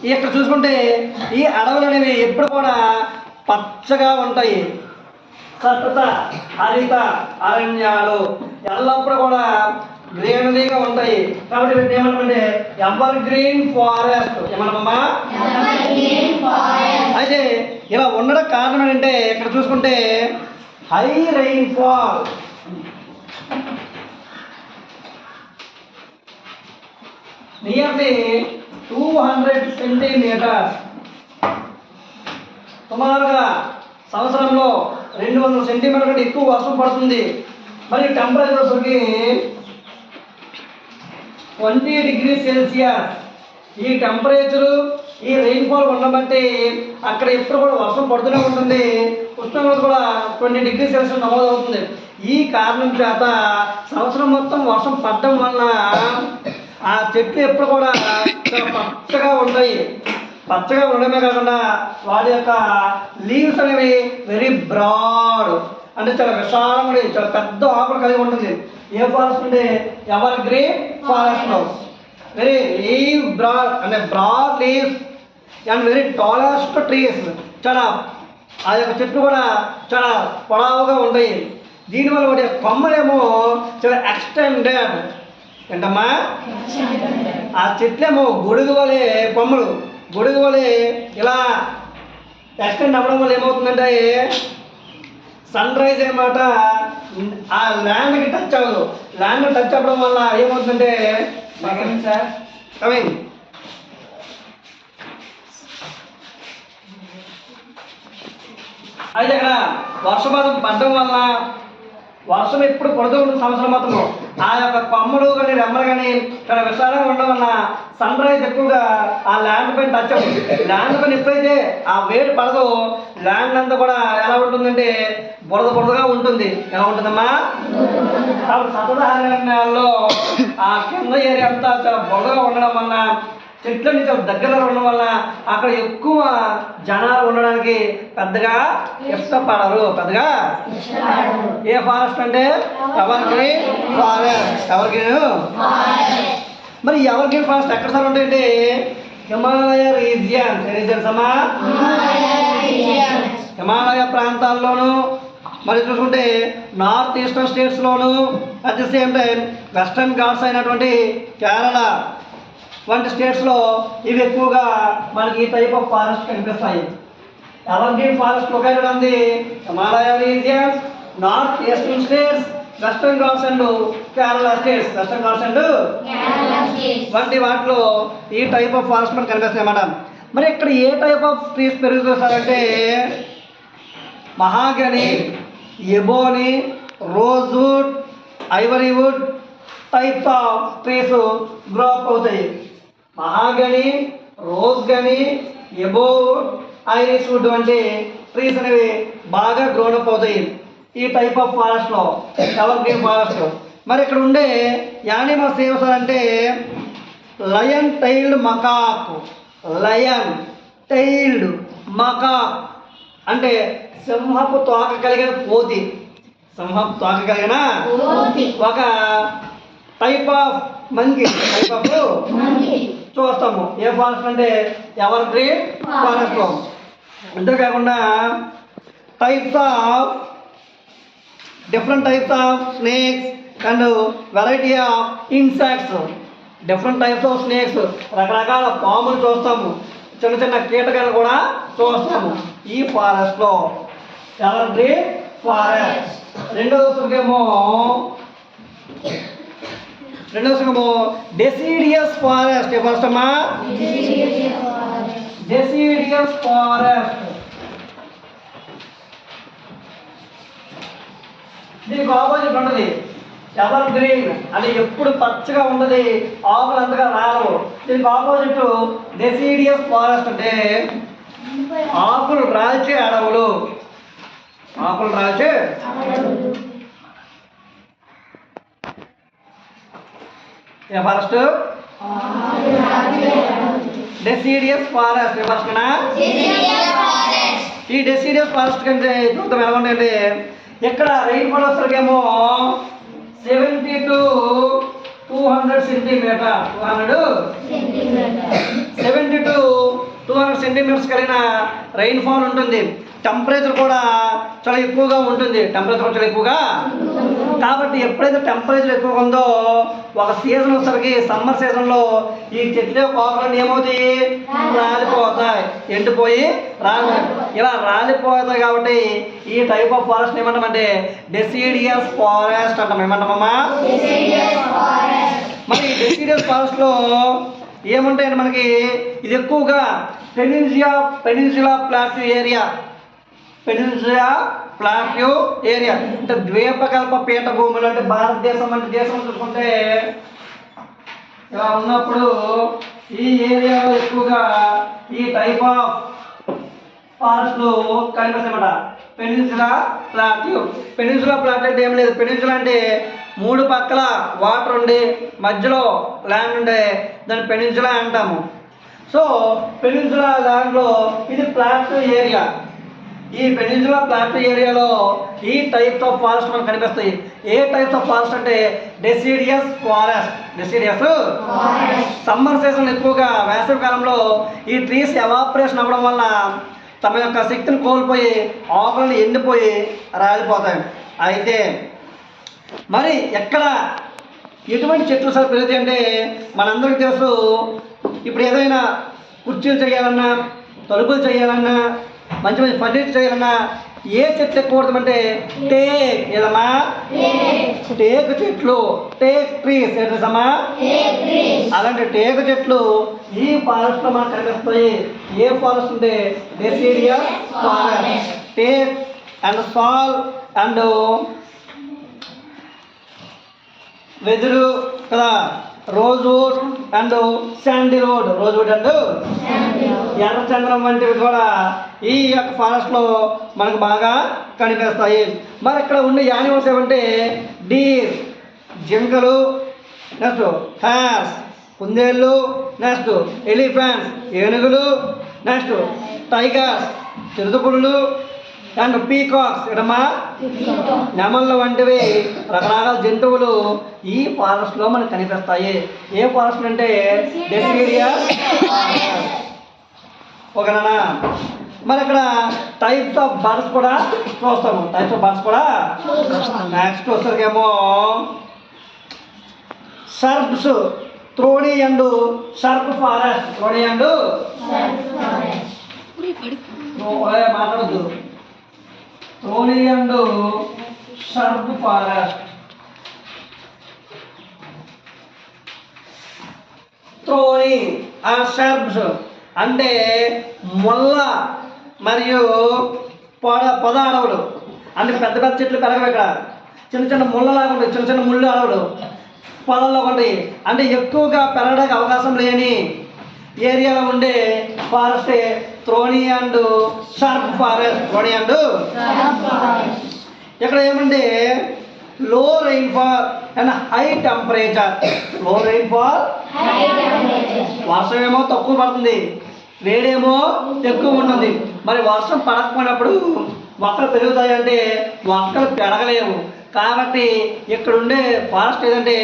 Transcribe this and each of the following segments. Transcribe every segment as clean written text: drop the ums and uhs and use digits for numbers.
ఇక్కడ చూసుకుంటే ఈ అడవులు అనేవి ఎప్పుడు కూడా పచ్చగా ఉంటాయి. సతత హరిత అరణ్యాలు ఎల్లప్పుడూ కూడా గ్రీనరీగా ఉంటాయి. కాబట్టి వీటిని ఏమంటే ఎవర్ గ్రీన్ ఫారెస్ట్ ఏమన్నా. అయితే ఇలా ఉండడం కారణం ఏంటంటే ఇక్కడ చూసుకుంటే హై రెయిన్ఫాల్, నియర్లీ 200 సెంటీమీటర్స్, సుమారుగా సంవత్సరంలో 200 సెంటీమీటర్ కంటే ఎక్కువ వర్షం పడుతుంది. మరి టెంపరేచర్స్కి 20 డిగ్రీ సెల్సియస్ ఈ టెంపరేచరు ఈ రెయిన్ఫాల్ ఉండబట్టి అక్కడ ఎప్పుడు కూడా వర్షం పడుతూనే ఉంటుంది. ఉష్ణోగ్రత కూడా 20 డిగ్రీ సెల్సియస్ నమోదవుతుంది. ఈ కారణం చేత సంవత్సరం మొత్తం వర్షం పడడం వలన ఆ చెట్లు ఎప్పుడు కూడా చాలా పచ్చగా ఉంటాయి. పచ్చగా ఉండడమే కాకుండా వాటి యొక్క లీవ్స్ అనేవి వెరీ బ్రాడ్, అంటే చాలా విశాలంగా చాలా పెద్ద ఆకులు కలిగి ఉంటుంది. ఏ ఫారెస్ట్ అంటే ఎవర్ గ్రీన్ ఫారెస్ట్ లో వెరీ లీవ్ బ్రాడ్ అంటే broad leaves and very tallest trees, చాలా ఆ యొక్క చెట్లు కూడా చాలా పొడవుగా ఉంటాయి. దీనివల్ల వాటి కొమ్మలేమో చాలా ఎక్స్టెండెడ్ ఏంటమ్మా, ఆ చెట్లేమో గొడుగు వలె కొమ్మలు గొడుగు వలె ఇలా ఎక్స్టెండ్ అవ్వడం వల్ల ఏమవుతుందంటే సన్ రైజ్ అన్నమాట ఆ ల్యాండ్కి టచ్ అవ్వదు. ల్యాండ్ టచ్ అవ్వడం వల్ల ఏమవుతుందంటే సార్ కమింగ్ అయితే ఇక్కడ వర్షపాతం పడడం వల్ల వర్షం ఎప్పుడు పడుతూ ఉంటుంది సంవత్సరం మొత్తంలో. ఆ యొక్క కొమ్మలు కానీ రెమ్మలు కానీ చాలా విశాలంగా ఉండడం వల్ల సన్ రైజ్ ఎక్కువగా ఆ ల్యాండ్ పైన టచ్ అవుతుంది. ల్యాండ్ పైన ఎప్పుడైతే ఆ వేడి పడదో ల్యాండ్ అంతా కూడా ఎలా ఉంటుందంటే బురదగా ఉంటుంది. ఎలా ఉంటుందమ్మా? కాబట్టి సతత అరణ్యాల్లో ఆ కింద ఏరియా అంతా చాలా బురదగా ఉండడం వల్ల చెట్లని చాలా దగ్గరలో ఉండడం వల్ల అక్కడ ఎక్కువ జనాలు ఉండడానికి పెద్దగా ఇష్టపడరు. ఏ ఫారెస్ట్ అంటే ever green forest. Ever green. మరి ఎవర్ గ్రీన్ ఫారెస్ట్ ఎక్కడ సార్ ఉంటాయంటే హిమాలయ రీజియన్స్ అమ్మా. హిమాలయ ప్రాంతాల్లోనూ మరి చూసుకుంటే నార్త్ ఈస్టర్న్ స్టేట్స్లోను at the same time western ghats అయినటువంటి కేరళ వంటి స్టేట్స్లో ఇవి ఎక్కువగా మనకి ఈ టైప్ ఆఫ్ ఫారెస్ట్ కనిపిస్తాయి. Ever green forest located on the Himalaya regions, north eastern states, western ghats and Kerala states. Western ghats and వంటి వాటిలో ఈ టైప్ ఆఫ్ ఫారెస్ట్ మనకు కనిపిస్తాయి అన్నమాట. మరి ఇక్కడ ఏ టైప్ ఆఫ్ ట్రీస్ పెరుగుతారంటే mahogany, ebony, rosewood, ivory wood types of trees grow up అవుతాయి. మహాగని, రోజ్ గని, ఎబో, ఐరిస్ వుడ్ వంటి ట్రీస్ అనేవి బాగా గ్రోనప్ అవుతాయి ఈ టైప్ ఆఫ్ ఫారెస్ట్లో, ఎవర్ గ్రీన్ ఫారెస్ట్. మరి ఇక్కడ ఉండే యానిమల్స్ ఏమవుతారంటే lion tailed macaque. Lion tailed macaque అంటే సింహపు తోక కలిగిన కోతి. సింహపు తోక కలిగిన ఒక type of monkey, type of చూస్తాము ఏ ఫారెస్ట్ అంటే ఎవర్ గ్రీన్ ఫారెస్ట్లో. అంతేకాకుండా types of different types of snakes and variety of insects. Different types of snakes, రకరకాల పాములు చూస్తాము, చిన్న చిన్న కీటకాలు కూడా చూస్తాము ఈ ఫారెస్ట్లో. Ever green forest. రెండవ సుఖమేమో డెసిడియస్ ఫారెస్ట్. ఫస్ట్ అమ్మా డెసిడియస్ ఫారెస్ట్. దీనికి ఆపోజిట్ ఉంటుంది ఎవర్ గ్రీన్ అది ఎప్పుడు పచ్చగా ఉండదు, ఆకులు అంతగా రావు. దీనికి ఆపోజిట్ డెసిడియస్ ఫారెస్ట్ అంటే ఆకులు రాల్చే అడవులు. ఆకులు రాల్చే ఏ ఫారెస్ట్? Deciduous forest. ఫస్ట్ ఈ డెసిడియస్ ఫారెస్ట్ కంటే చూద్దాం ఎలా ఉంటాయంటే ఇక్కడ రెయిన్ఫాల్ వస్తేమో 70 to 200 సెంటీమీటర్. 70 to సెంటీమీటర్స్ కలిగిన రెయిన్ఫాల్ ఉంటుంది. టెంపరేచర్ కూడా చాలా ఎక్కువగా ఉంటుంది. టెంపరేచర్ చాలా ఎక్కువగా కాబట్టి ఎప్పుడైతే టెంపరేచర్ ఎక్కువగా ఉందో ఒక సీజన్ వచ్చేసరికి సమ్మర్ సీజన్లో ఈ చెట్లు ఆకులన్నీ ఏమవుతాయి, రాలిపోతాయి, ఎండిపోయి ఇలా రాలిపోతాయి. కాబట్టి ఈ టైప్ ఆఫ్ ఫారెస్ట్ ఏమంటామంటే డెసిడియస్ ఫారెస్ట్ అంటాం. ఏమంటామమ్మా? మరి డెసిడియస్ ఫారెస్ట్లో ఏముంటాయంటే మనకి ఇది ఎక్కువగా పెనిన్సులా ప్లాట్యూ ఏరియా, అంటే ద్వీపకల్ప పీఠభూములు. అంటే భారతదేశం అంటే దేశం చూసుకుంటే ఇలా ఉన్నప్పుడు ఈ ఏరియాలో ఎక్కువగా ఈ టైప్ ఆఫ్ ఫారెస్ట్లు కనిపిస్తాయన్నమాట. పెనిన్సులా ప్లాట్యూ అంటే ఏం లేదు. పెనిన్సులా అంటే 3 పక్కల వాటర్ ఉండి మధ్యలో ల్యాండ్ ఉండే దాన్ని పెనిన్సులా అంటాము. సో పెనిన్సులా ల్యాండ్లో ఇది ప్లాట్యూ ఏరియా. ఈ పెనిన్సులా ప్లాట్యూ ఏరియాలో ఈ టైప్స్ ఆఫ్ ఫారెస్ట్ మనకు కనిపిస్తాయి. ఏ టైప్స్ ఆఫ్ ఫారెస్ట్ అంటే డెసిడియస్ సమ్మర్ సీజన్ ఎక్కువగా వేసవి కాలంలో ఈ ట్రీస్ ఎవాపరేషన్ అవ్వడం వల్ల తమ యొక్క శక్తిని కోల్పోయి ఆకులను ఎండిపోయి రాలిపోతాయి. అయితే మరి ఎక్కడ ఎటువంటి చెట్లు సార్ పెరుగుతాయి అంటే మనందరికీ తెలుసు. ఇప్పుడు ఏదైనా కుర్చీలు చేయాలన్నా, తలుపులు చేయాలన్నా, మంచి మంచి ఫర్నిచర్ చేయాలన్నా ఏ చెట్లు ఎక్కువ పడుతుందంటే టేక్. ఏదమ్మా? టేకు చెట్లు, టేక్ ట్రీస్. ఏంటమ్మా? అలాంటి టేకు చెట్లు ఈ ఫారెస్ట్ లో మనకు కనిపిస్తాయి. ఏ ఫారెస్ట్ అంటే డెసిడియస్ ఫారెస్ట్. టేక్ అండ్ సాల్ అండ్ వెదురు కదా, రోజ్వుడ్ అండ్ శాండిల్వుడ్, అండ్ ఎర్రచంద్రం వంటివి కూడా ఈ యొక్క ఫారెస్ట్లో మనకు బాగా కనిపిస్తాయి. మరి ఇక్కడ ఉండే యానిమల్స్ ఏమంటే డీర్, జింకలు, నెక్స్ట్ హ్యార్స్, కుందేళ్ళు, నెక్స్ట్ ఎలిఫెంట్స్, ఏనుగులు, నెక్స్ట్ టైగర్స్, చిరుతపులులు అండ్ పీకాక్స్. ఎడమా నెమళ్ళ వంటివి రకరకాల జంతువులు ఈ ఫారెస్ట్లో మనకు కనిపిస్తాయి. ఏ ఫారెస్ట్ అంటే డెసిడియస్. ఓకేనా? మరి ఇక్కడ టైప్స్ ఆఫ్ బర్డ్స్ కూడా చూస్తాము. నెక్స్ట్ వచ్చేసరికేమో scrubs, thorny and scrub forest. మాట్లాడద్దు. Thorny and scrub forest. Thorny ఆ సర్ప్స్ అంటే ముళ్ళ మరియు పొద అడవులు. అంటే పెద్ద పెద్ద చెట్లు పెరగవు. ఇక్కడ చిన్న చిన్న ముళ్ళలాగా ఉంటాయి, చిన్న ముళ్ళు అడవులు పొదల్లో ఉంటాయి. అంటే ఎక్కువగా పెరగడానికి అవకాశం లేని ఏరియాలో ఉండే ఫారెస్ట్ త్రోణి అండ్ సర్ప్ ఫారెస్ట్. ఇక్కడ ఏమంటే లో రెయిన్ఫాల్ అండ్ హై టెంపరేచర్. వర్షం ఏమో తక్కువ పడుతుంది, వేడేమో ఎక్కువ ఉంటుంది. మరి వర్షం పడకపోయినప్పుడు మొక్కలు పెరుగుతాయంటే మొక్కలు పెరగలేవు. కాబట్టి ఇక్కడ ఉండే ఫారెస్ట్ ఏదంటే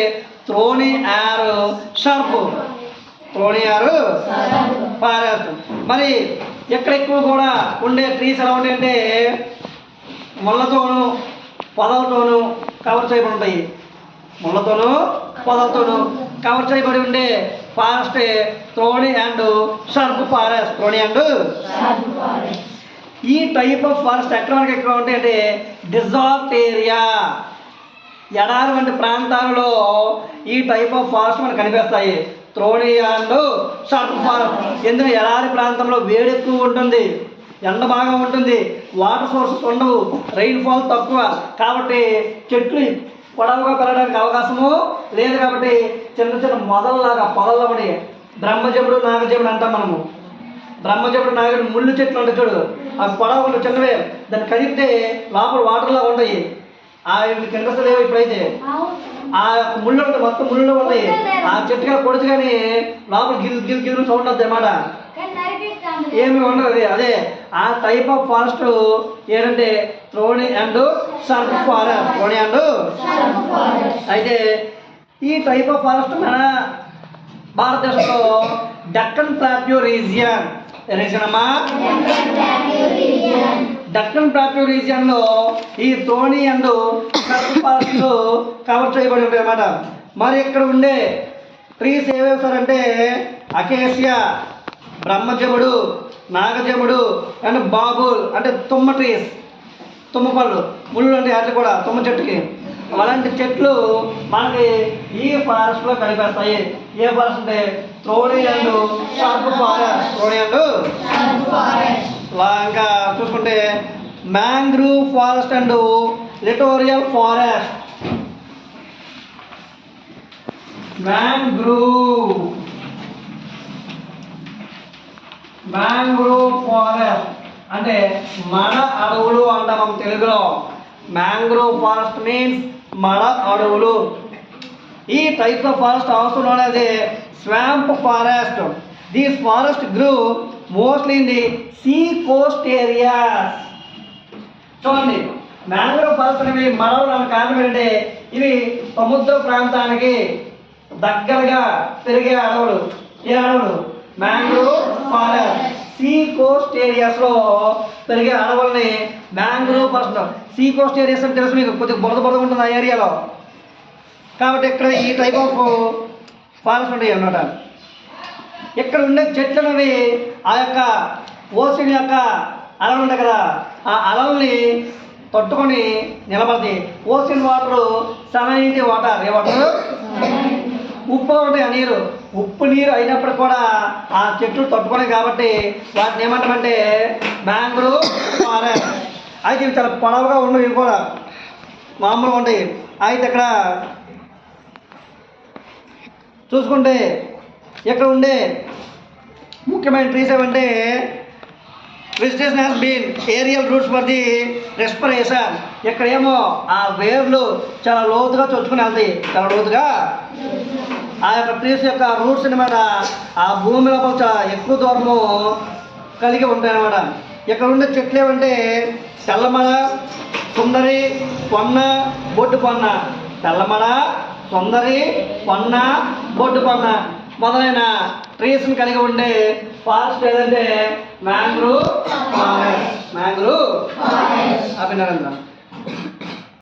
త్రోణి ఆర్ సర్ప్ ఫారెస్ట్. మరి ఎక్కడ ఎక్కువ కూడా ఉండే ట్రీస్ ఎలా ఉంటాయంటే ముళ్ళతోనూ పొదలతోనూ కవర్ చేయబడి ఉంటాయి. పొదలతోనూ కవర్ చేయబడి ఉండే ఫారెస్ట్ త్రోణి అండ్ సర్ప్ ఫారెస్ట్. ఈ టైప్ ఆఫ్ ఫారెస్ట్ ఎక్కడ మనకి ఎక్కువ ఉంటాయి అంటే డిజార్ట్ ఏరియా, ఎడారి వంటి ప్రాంతాలలో ఈ టైప్ ఆఫ్ ఫారెస్ట్ మనకు కనిపిస్తాయి. త్రోణి అండ్ సర్ప్ ఫారెస్ట్. ఎందుకంటే ఎడారి ప్రాంతంలో వేడి ఎక్కువ ఉంటుంది, ఎండ బాగా ఉంటుంది, వాటర్ సోర్సెస్ ఉండవు, రెయిన్ఫాల్ తక్కువ. కాబట్టి చెట్లు పొడవుగా పెరగడానికి అవకాశము లేదు. కాబట్టి చిన్న చిన్న మొదలలాగా పొదల్లో పడి బ్రహ్మజముడు, నాగజముడు అంటాం మనము. బ్రహ్మజముడు, నాగజముడు ముళ్ళు చెట్లు ఉంటాయి చూడు, అవి పొడవు చిన్నవే. దాన్ని కదిపితే లోపల వాటర్లా ఉంటాయి. కనిపిస్తలేవు ఇప్పుడైతే. ఆ ముళ్ళు ఉంటాయి, మొత్తం ముళ్ళు ఉంటాయి. ఆ చెట్టుగా కొడుతు కానీ లోపల గిల్ సౌండ్ వద్దు అన్నమాట, ఏమి ఉండదు. అదే ఆ టైప్ ఆఫ్ ఫారెస్ట్ ఏంటంటే త్రోణి అండ్ సర్ప్ ఫారెస్ట్. అయితే ఈ టైప్ ఆఫ్ ఫారెస్ట్ మన భారతదేశంలో డక్కన్ ప్లాట్యూ రీజియన్, రీజన్ అమ్మా దక్కన్ ప్లాట్యూ రీజియన్ లో ఈ థోనీ అండ్ సర్ప్ ఫారెస్ట్ కవర్ చేయబడి ఉంటాయి అన్నమాట. మరి ఇక్కడ ఉండే ట్రీస్ ఏవేవి సార్ అంటే అకేసియా, బ్రహ్మజముడు, నాగజముడు అండ్ బాబుల్ అంటే తుమ్మ ట్రీస్, తుమ్మ పళ్ళు, ముళ్ళు అంటే వాటి కూడా తుమ్మ చెట్టుకి అలాంటి చెట్లు మనకి ఈ ఫారెస్ట్లో కనిపిస్తాయి. ఏ ఫారెస్ట్ అంటే thorny and scrub forest, thorny and ఇంకా చూసుకుంటే mangrove forest and littoral forest. Mangrove forest అంటే మడ అడవులు అంటాం మనం తెలుగులో. మ్యాంగ్రూవ్ ఫారెస్ట్ మీన్స్ మడ అడవులు. ఈ types of forest also known as a swamp forest. These forest grow mostly in the sea coast areas. చూడండి, మ్యాంగ్రూవ్ ఫారెస్ట్ అనేవి మడవలు అనే కారణం ఏంటంటే ఇవి సముద్ర ప్రాంతానికి దగ్గరగా పెరిగే అడవులు. ఏ అడవులు? Mangrove forest. సీ కోస్ట్ ఏరియాస్లో పెరిగే అడవుల్ని mangrove forest. See coast areas అంటే తెలుసు మీకు, కొద్దిగా బురద ఉంటుంది ఆ ఏరియాలో. కాబట్టి ఇక్కడ ఈ టైప్ ఆఫ్ ఫారెస్ట్ ఉంటాయి అన్నమాట. ఇక్కడ ఉండే చెట్లు అనేవి ఆ యొక్క ఓషన్ యొక్క అలలు ఉంటాయి కదా, ఆ అలల్ని తట్టుకొని నిలబడతాయి. Ocean water salinity water. ఏ వాటర్? ఉప్పు ఉంటాయి ఆ నీరు. ఉప్పు నీరు అయినప్పుడు కూడా ఆ చెట్లు తట్టుకునే కాబట్టి వాటిని ఏమంటామంటే మ్యాంగ్రూవ్ ఫారెస్ట్. అయితే ఇవి చాలా పొడవుగా ఉండవు, ఇవి కూడా మామూలుగా ఉంటాయి. అయితే ఇక్కడ చూసుకుంటే ఇక్కడ ఉండే ముఖ్యమైన ట్రీస్ ఏమంటే vegetation has been aerial roots for the respiration. ఇక్కడేమో ఆ వేర్లు చాలా లోతుగా చొచ్చుకుని వెళ్తాయి, చాలా లోతుగా. ఆ యొక్క ట్రీస్ యొక్క రూట్స్ అనమాట ఆ భూమి లోపల చాలా ఎక్కువ దూరము కలిగి ఉంటాయి అన్నమాట. ఇక్కడ ఉండే చెట్లు ఏమంటే తెల్లమడ, సుందరి, పొన్న, బొడ్డు పొన్న. తెల్లమడ, సుందరి, పొన్న, బొడ్డు పొన్న మొదలైన ట్రీస్ని కలిగి ఉండే ఫారెస్ట్ ఏదంటే మ్యాంగ్రూవ్ ఫారెస్ట్. మ్యాంగ్రూవ్. అభినందన.